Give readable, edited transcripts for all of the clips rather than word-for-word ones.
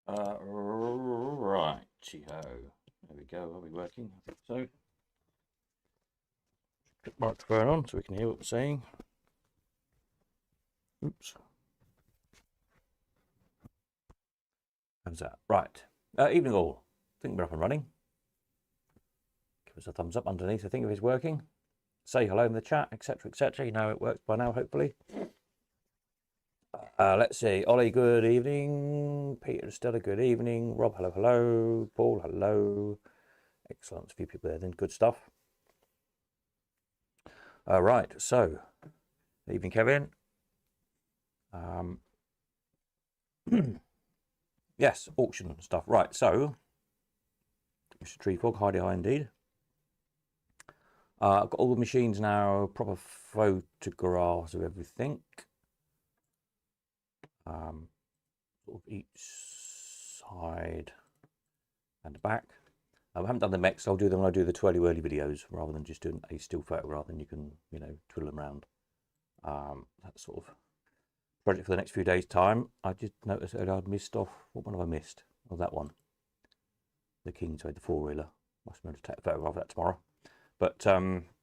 Righty-ho. There we go. Are we working? I think so. Put the microphone on so we can hear what we're saying. Oops. How's that? Right. Evening all. I think we're up and running. Give us a thumbs up underneath. I think if it's working. Say hello in the chat, etc., etc. You know it works by now, hopefully. Let's see. Ollie, good evening. Peter, Stella, good evening. Rob, hello, hello. Paul, hello. Excellent. A few people there then. Good stuff. Right. So, evening, Kevin. Yes, auction stuff. Right. So, Mr. Treefog, hi indeed. I've got all the machines now, proper photographs of everything. Sort of each side and the back. I haven't done the mechs. I'll do them when I do the twirly whirly videos rather than just doing a still photograph and you can, you know, twiddle them around. That sort of project for the next few days' time. I just noticed that I'd missed off. What one have I missed? Oh, that one. The Kingsway, the four-wheeler. Must be able to take a photograph of that tomorrow. But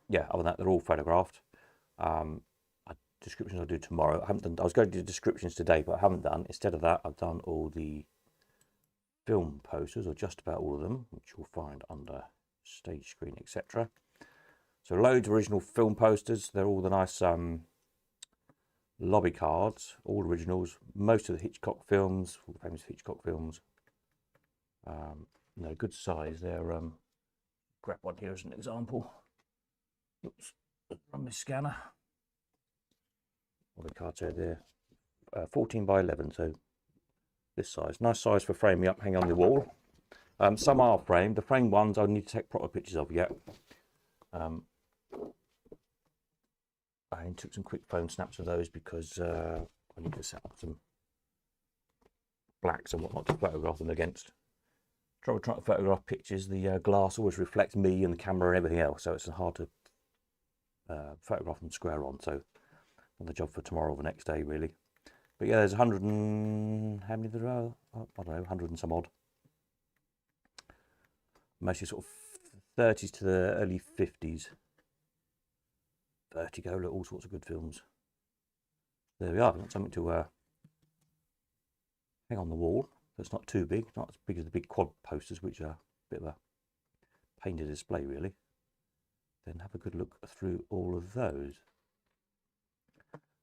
yeah, other than that, they're all photographed. Descriptions I'll do tomorrow. I haven't done. I was going to do descriptions today, but I haven't done. Instead of that, I've done all the film posters, or just about all of them, which you'll find under stage screen, etc. So loads of original film posters. They're all the nice lobby cards, all originals. Most of the Hitchcock films, all the famous Hitchcock films. No, good size. They're grab one here as an example. Oops, run my scanner. All the cards are there. 14 by 11, so this size. Nice size for framing up, hanging on the wall. Some are framed. The framed ones I need to take proper pictures of yet. I took some quick phone snaps of those because I need to set up some blacks and whatnot to photograph them against. Trying to photograph pictures, the glass always reflects me and the camera and everything else, so it's hard to photograph them square on. So another job for tomorrow or the next day, really. But yeah, there's 100 and how many there are? I don't know, 100 and some odd. Mostly sort of 30s to the early 50s. Vertigo, all sorts of good films. There we are. I've got something to hang on the wall. That's not too big, not as big as the big quad posters, which are a bit of a pain to display, really. Then have a good look through all of those.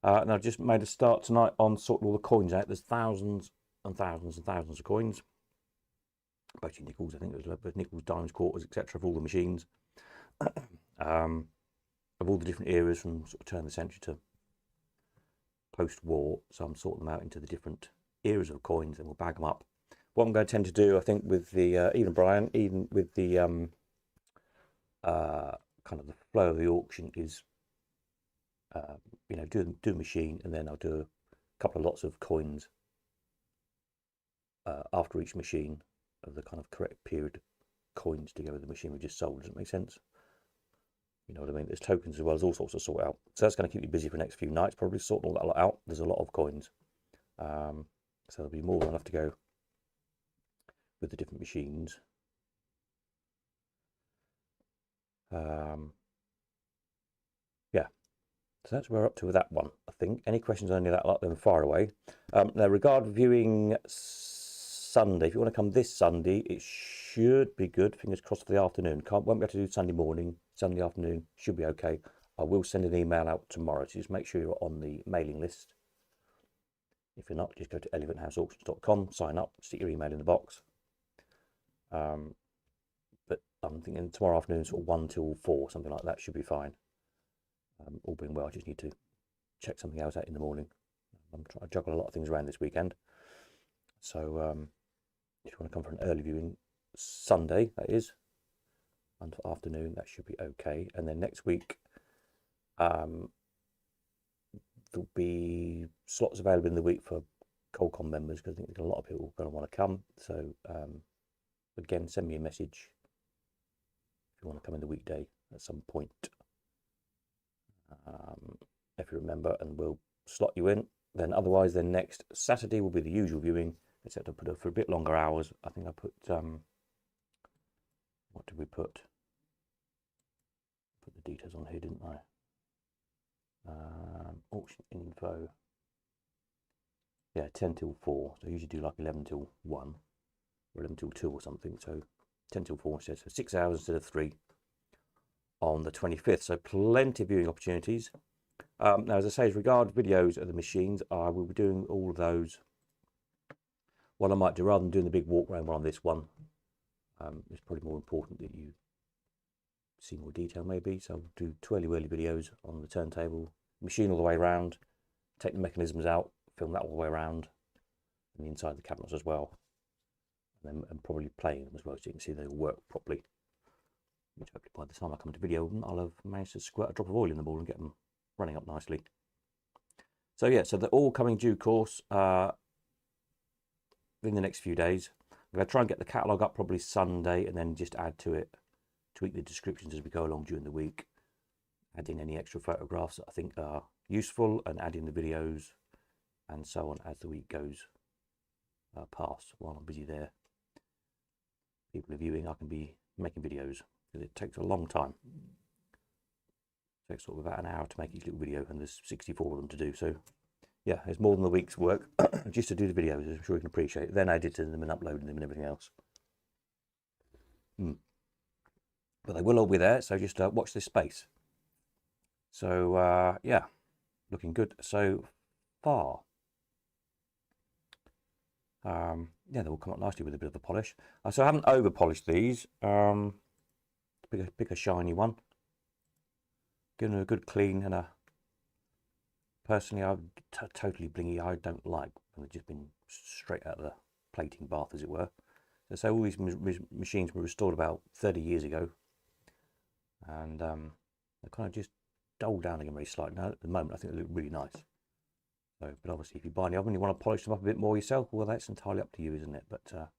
And I've just made a start tonight on sorting all the coins out. There's thousands and thousands and thousands of coins. Mostly nickels, I think there's nickels, dimes, quarters, etc. of all the machines. Of all the different eras from sort of turn of the century to post-war. So I'm sorting them out into the different eras of coins and we'll bag them up. What I'm going to tend to do, I think, with the, even Brian, even with the kind of the flow of the auction is, you know, do a machine and then I'll do a couple of lots of coins after each machine of the kind of correct period coins to go with the machine we just sold. Does it make sense? You know what I mean? There's tokens as well as all sorts to sort out. So that's going to keep you busy for the next few nights, probably sorting all that lot out. There's a lot of coins. So there'll be more than enough to go with the different machines. Yeah, so that's where we're up to with that one, I think. Any questions on any of that lot, then fire away. Now, regard viewing Sunday, if you want to come this Sunday, it should be good. Fingers crossed for the afternoon. Won't be able to do Sunday morning. Sunday afternoon should be okay. I will send an email out tomorrow, so just make sure you're on the mailing list. If you're not, just go to elephantHouseAuctions.com, sign up, stick your email in the box. But I'm thinking tomorrow afternoon, sort of 1 till 4, something like that, should be fine. All being well, I just need to check something else out in the morning. I'm trying to juggle a lot of things around this weekend. So if you want to come for an early viewing Sunday, that is, and for afternoon, that should be okay. And then next week, there'll be slots available in the week for Colcon members because I think there's a lot of people going to want to come. So again, send me a message if you want to come in the weekday at some point. If you remember, and we'll slot you in. Then otherwise, then next Saturday will be the usual viewing. except I put it for a bit longer hours. I think I put, what did we put? Put the details on here, didn't I? Auction info. Yeah, 10 till 4. So I usually do like 11 till 1 or 11 till 2 or something. So 10 till 4 instead. So 6 hours instead of 3 on the 25th. So plenty of viewing opportunities. Now, as I say, as regards videos of the machines, I will be doing all of those. What I might do, rather than doing the big walk around one on this one, it's probably more important that you see more detail maybe. So I'll do twirly whirly videos on the turntable, machine all the way around, take the mechanisms out, film that all the way around, and the inside of the cabinets as well. And probably playing them as well, so you can see they all work properly. Which hopefully by the time I come to video them, I'll have managed to squirt a drop of oil in the ball and get them running up nicely. So yeah, so they're all coming due course in the next few days. I'm going to try and get the catalogue up probably Sunday, and then just add to it, tweak the descriptions as we go along during the week, add in any extra photographs that I think are useful, and add in the videos and so on as the week goes past. While I'm busy there, people are viewing, I can be making videos, because it takes a long time. It takes sort of about an hour to make each little video, and there's 64 of them to do. So yeah, it's more than a week's work just to do the videos, as I'm sure you can appreciate. Then editing them and uploading them and everything else. But they will all be there, so just watch this space. So yeah, looking good so far. Yeah, they will come up nicely with a bit of a polish. So I haven't over polished these. Pick a shiny one. Give them a good clean, and personally, I'm totally blingy. I don't like when they've just been straight out of the plating bath, as it were. So all these machines were restored about 30 years ago, and they kind of just dulled down again very slightly. Now at the moment, I think they look really nice. So, but obviously, if you buy any of them, you want to polish them up a bit more yourself. Well, that's entirely up to you, isn't it? But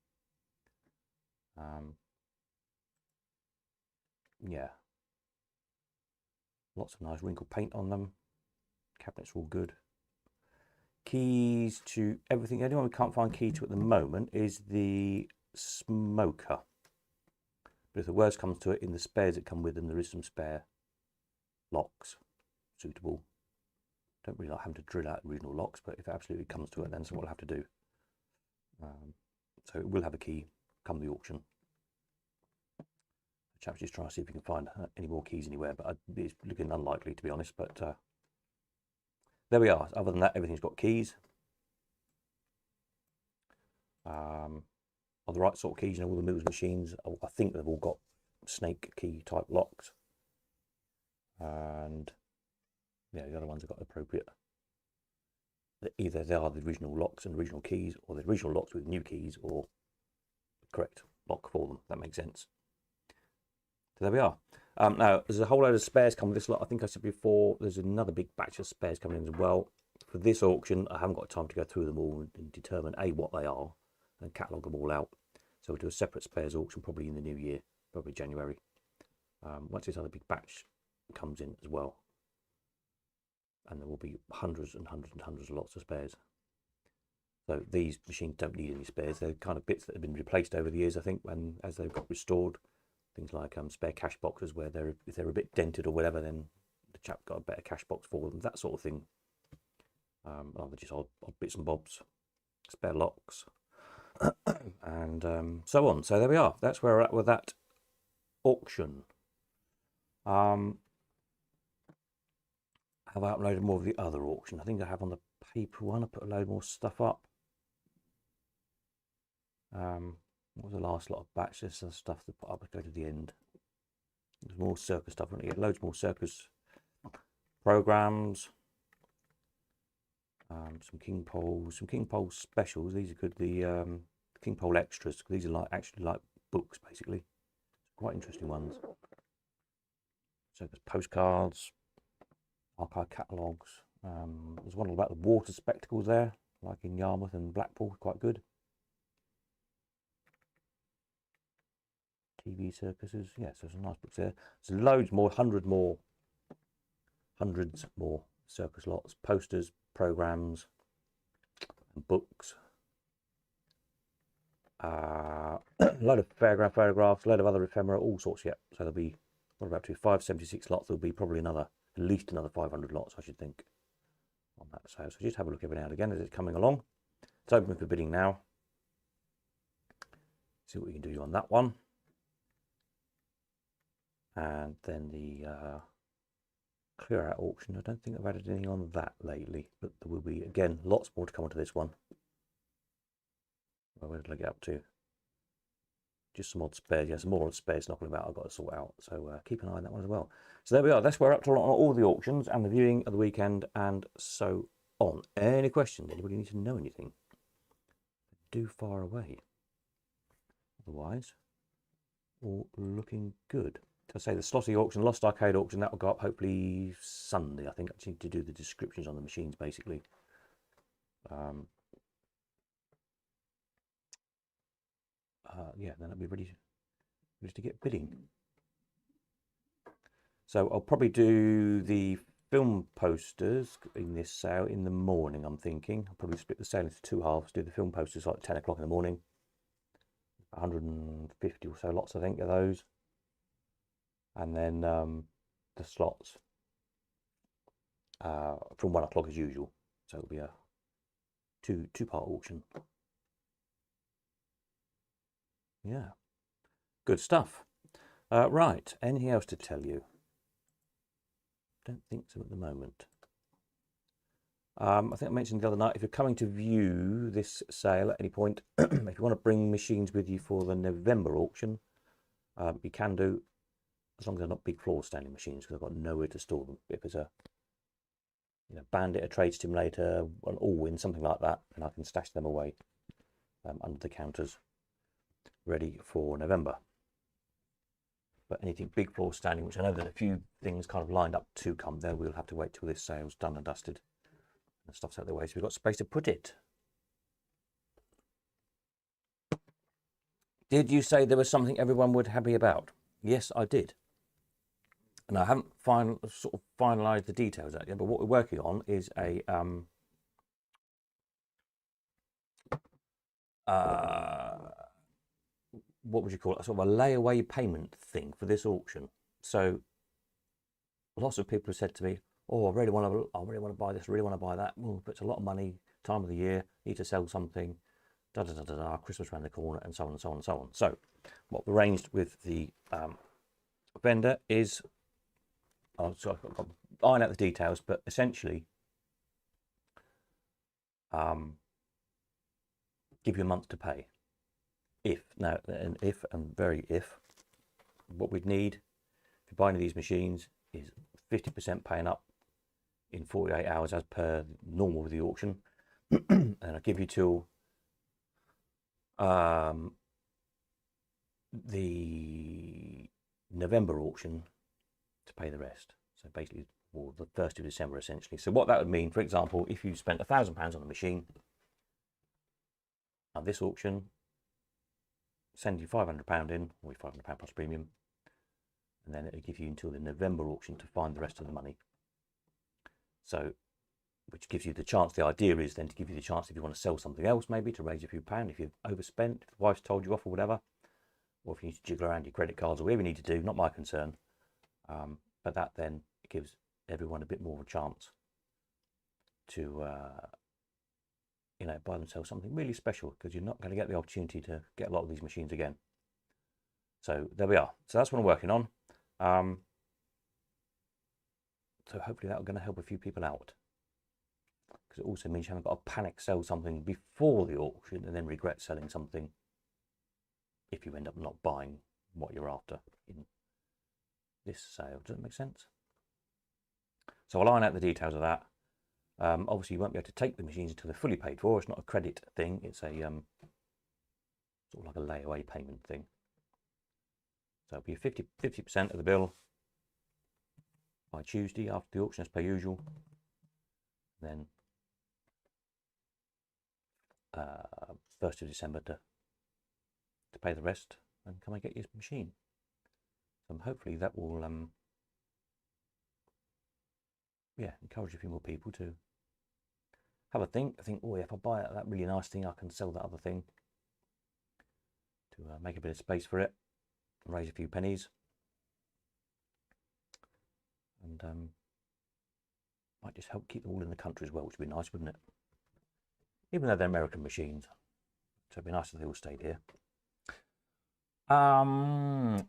yeah, lots of nice wrinkled paint on them. Cabinets are all good. Keys to everything. The only one we can't find key to at the moment is the smoker. But if the worst comes to it, in the spares that come with them, there is some spare locks suitable. Don't really like having to drill out original locks, but if it absolutely comes to it, then that's what we'll have to do. So it will have a key come the auction. The chap's just trying to see if we can find any more keys anywhere, but it's looking unlikely, to be honest. But there we are. Other than that, everything's got keys. Are the right sort of keys, you know, all the Mills machines. I think they've all got snake key type locks. And yeah, the other ones have got appropriate. Either they are the original locks and original keys, or the original locks with new keys, or the correct lock for them. That makes sense. So there we are. Now, there's a whole load of spares coming with this lot. I think I said before, there's another big batch of spares coming in as well. For this auction, I haven't got time to go through them all and determine what they are and catalogue them all out. So we'll do a separate spares auction probably in the new year, probably January. Once this other big batch comes in as well. And there will be hundreds and hundreds and hundreds of lots of spares. So these machines don't need any spares. They're kind of bits that have been replaced over the years, I think, as they've got restored. Things like spare cash boxes, where if they're a bit dented or whatever, then the chap got a better cash box for them. That sort of thing. Other just odd bits and bobs, spare locks, and so on. So there we are. That's where we're at with that auction. Have I uploaded more of the other auction? I think I have on the paper one. I put a load more stuff up. What was the last lot of batches of stuff to put up? Let's go to the end. There's more circus stuff. We're going to get loads more circus programs. Some King Pole specials. These are good. The King Pole extras. These are actually like books, basically. Quite interesting ones. Circus postcards, archive catalogues. There's one about the water spectacles there, like in Yarmouth and Blackpool. Quite good. TV circuses. Yes, there's some nice books there. There's loads more, hundreds more circus lots, posters, programs, and books. a load of fairground photographs, a load of other ephemera, all sorts yet. So there'll be, what about 576 lots? There'll be probably at least another 500 lots, I should think, on that sale. So just have a look every now and again as it's coming along. It's open for bidding now. See what we can do on that one. And then the clear out auction. I don't think I've added anything on that lately, but there will be, again, lots more to come onto this one. Well, where did I get up to? Just some odd spares. Yeah, some more odd spares knocking about I've got to sort out. So keep an eye on that one as well. So there we are. That's where we're up to on all the auctions and the viewing of the weekend and so on. Any questions? Anybody need to know anything? Do far away. Otherwise, all looking good. I say the Slotty auction, Lost Arcade auction, that will go up hopefully Sunday. I think I need to do the descriptions on the machines basically. Yeah, then I'll be ready to get bidding. So I'll probably do the film posters in this sale in the morning, I'm thinking. I'll probably split the sale into two halves, do the film posters like 10 o'clock in the morning. 150 or so lots, I think, of those. And then the slots from 1 o'clock as usual. So it'll be a two-part auction. Yeah, good stuff. Right, anything else to tell you? Don't think so at the moment. I think I mentioned the other night, if you're coming to view this sale at any point, if you want to bring machines with you for the November auction, you can do, as long as they're not big floor standing machines, because I've got nowhere to store them. If it's a Bandit, a Trade Stimulator, an Allwyn, something like that, and I can stash them away under the counters, ready for November. But anything big floor standing, which I know there's a few things kind of lined up to come there, we'll have to wait till this sale's done and dusted and stuff's out of the way, so we've got space to put it. Did you say there was something everyone would be happy about? Yes, I did. And I haven't sort of finalised the details of that yet, but what we're working on is a what would you call it? Sort of a layaway payment thing for this auction. So lots of people have said to me, "Oh, I really want to buy this. I really want to buy that. Well, it's a lot of money. Time of the year. Need to sell something. Da da da da da. Christmas around the corner, and so on and so on and so on." So what we arranged with the vendor is, so I've got to iron out the details, but essentially, give you a month to pay. If what we'd need if you buy any of these machines is 50% paying up in 48 hours as per normal with the auction, and I'll give you till the November auction to pay the rest. So basically, well, the 1st of December essentially. So what that would mean, for example, if you spent £1,000 on the machine, at this auction, send you £500 in, or £500 plus premium, and then it'll give you until the November auction to find the rest of the money. So, which gives you the chance, the idea is then to give you the chance if you want to sell something else, maybe to raise a few pounds, if you've overspent, if the wife's told you off or whatever, or if you need to jiggle around your credit cards or whatever you need to do, not my concern. But that then gives everyone a bit more of a chance to buy themselves something really special, because you're not going to get the opportunity to get a lot of these machines again. So there we are. So that's what I'm working on. So hopefully that's going to help a few people out, because it also means you haven't got to panic sell something before the auction and then regret selling something if you end up not buying what you're after in this sale. Does that make sense? So I'll iron out the details of that. Obviously, you won't be able to take the machines until they're fully paid for. It's not a credit thing. It's a sort of like a layaway payment thing. So it'll be 50% of the bill by Tuesday after the auction as per usual. Then 1st of December to pay the rest and come and get your machine. So hopefully that will encourage a few more people to have a think. I think, oh, if I buy that really nice thing, I can sell that other thing. to make a bit of space for it, raise a few pennies, and might just help keep them all in the country as well, which would be nice, wouldn't it? Even though they're American machines, so it'd be nice if they all stayed here.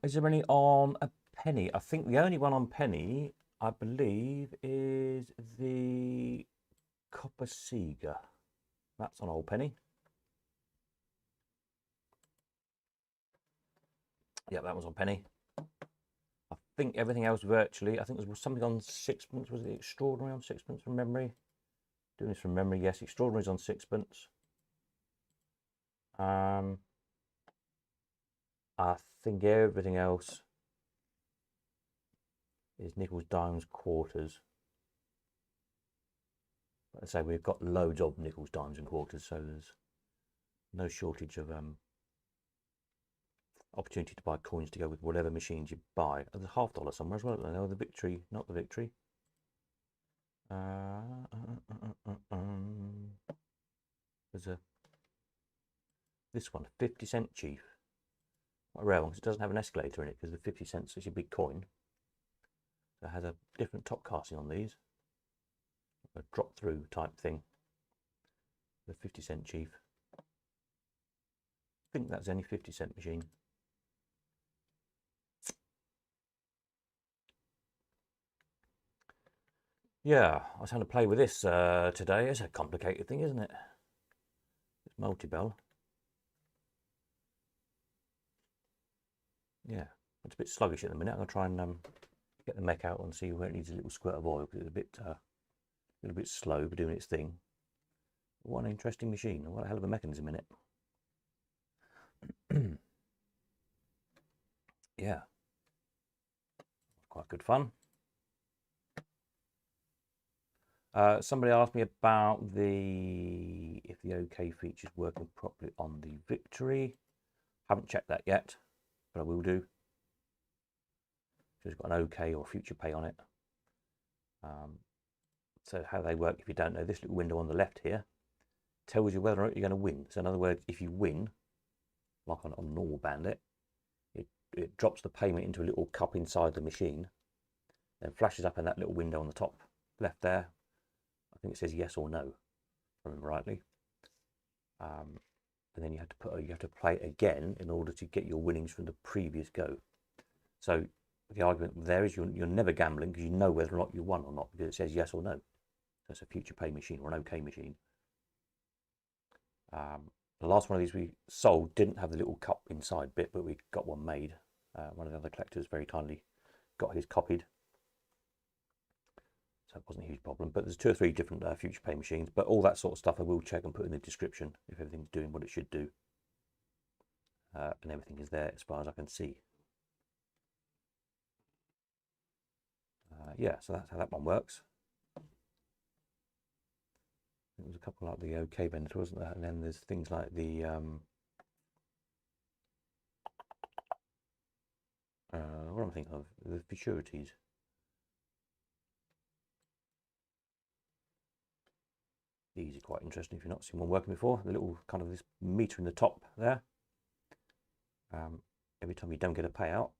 Is there any on a penny? I think the only one on penny, I believe, is the Copper Seeger. That's on old penny. Yeah, that was on penny. I think everything else virtually, I think there was something on sixpence. Was it Extraordinary on sixpence from memory? Doing this from memory, yes. Extraordinary's on sixpence. I think everything else is nickels, dimes, quarters. Like I say, we've got loads of nickels, dimes, and quarters, so there's no shortage of opportunity to buy coins to go with whatever machines you buy. There's a $50 somewhere as well. No, the Victory, not the Victory. There's this one, 50-cent Chief. Quite a rare one because it doesn't have an escalator in it because the 50 cents is a big coin. So it has a different top casting on these, a drop through type thing. The 50-cent Chief. I think that's any 50-cent machine. Yeah, I was having to play with this today. It's a complicated thing, isn't it? It's multi-bell. Yeah, it's a bit sluggish at the minute. I'm going to try and get the mech out and see where it needs a little squirt of oil because it's a little bit slow but doing its thing. What an interesting machine. What a hell of a mechanism in it. Yeah, quite good fun. Somebody asked me about if the OK feature is working properly on the Victory. Haven't checked that yet, but I will do. It's got an OK or future pay on it. So how they work, if you don't know, this little window on the left here tells you whether or not you're going to win. So in other words, if you win, like on normal Bandit, it drops the payment into a little cup inside the machine, then flashes up in that little window on the top left there. I think it says yes or no, if I remember rightly. And then you have to play it again in order to get your winnings from the previous go. So the argument there is you're never gambling because you know whether or not you won or not because it says yes or no. So it's a future pay machine or an OK machine. The last one of these we sold didn't have the little cup inside bit, but we got one made. One of the other collectors very kindly got his copied. So it wasn't a huge problem. But there's 2 or 3 different future pay machines. But all that sort of stuff I will check and put in the description if everything's doing what it should do. And everything is there as far as I can see. Yeah, so that's how that one works. There was a couple like the OK Vendor, wasn't there? And then there's things like the what am I thinking of? The Futurities. These are quite interesting if you've not seen one working before. The little kind of this meter in the top there. Every time you don't get a payout,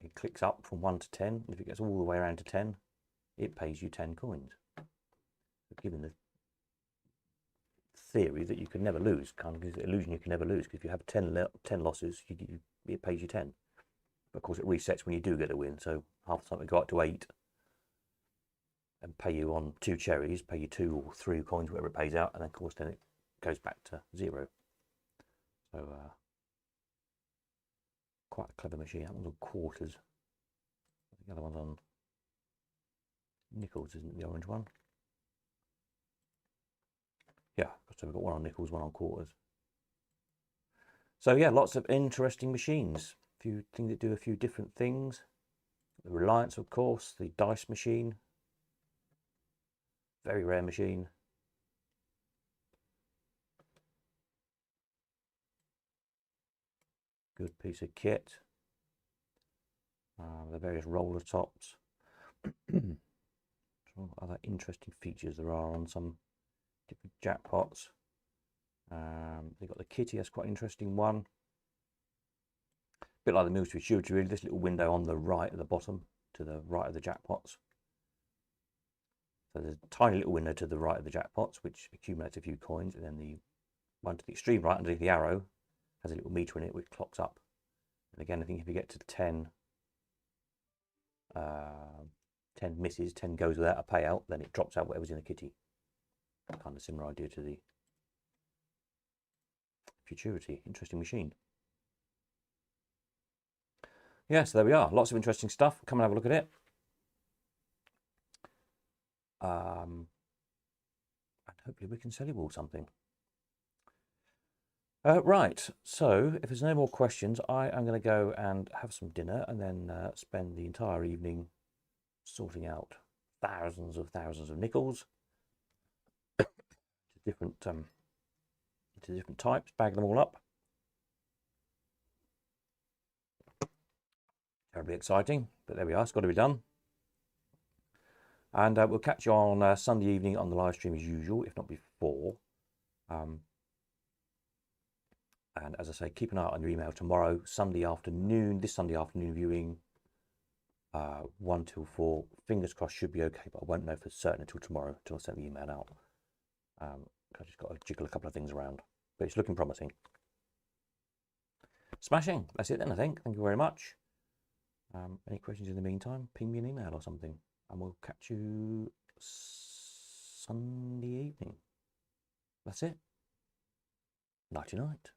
it clicks up from 1 to 10. And if it gets all the way around to 10, it pays you 10 coins. But given the theory that you can never lose, kind of gives the illusion you can never lose, because if you have 10 losses, it pays you 10. But of course it resets when you do get a win, so half the time it go up to 8 and pay you on 2 cherries, pay you 2 or 3 coins, whatever it pays out, and then of course then it goes back to 0. So quite a clever machine. That one's on quarters. I think the other one's on nickels, isn't it, the orange one? Yeah, so we've got one on nickels, one on quarters. So yeah, lots of interesting machines. A few things that do a few different things. The Reliance, of course, the dice machine. Very rare machine. Good piece of kit. The various roller tops. What other interesting features there are on some different jackpots. They've got the kitty, that's quite an interesting one. bit like the Mill Street Futurity, really. This little window on the right at the bottom, to the right of the jackpots. So there's a tiny little window to the right of the jackpots, which accumulates a few coins, and then the one to the extreme right, underneath the arrow, has a little meter in it, which clocks up. And again, I think if you get to 10 misses, 10 goes without a payout, then it drops out whatever's in the kitty. Kind of similar idea to the Futurity. Interesting machine. Yeah, so there we are. Lots of interesting stuff. Come and have a look at it. And hopefully we can sell you all something. Right, so if there's no more questions, I am going to go and have some dinner and then spend the entire evening sorting out thousands of nickels to different types, bag them all up. Terribly exciting, but there we are. It's got to be done. And we'll catch you on Sunday evening on the live stream as usual, if not before. And as I say, keep an eye on your email tomorrow, Sunday afternoon, this Sunday afternoon viewing, 1 till 4. Fingers crossed should be okay, but I won't know for certain until tomorrow, until I send the email out. I've just got to jiggle a couple of things around, but it's looking promising. Smashing. That's it then, I think. Thank you very much. Any questions in the meantime, ping me an email or something, and we'll catch you Sunday evening. That's it. Nighty night.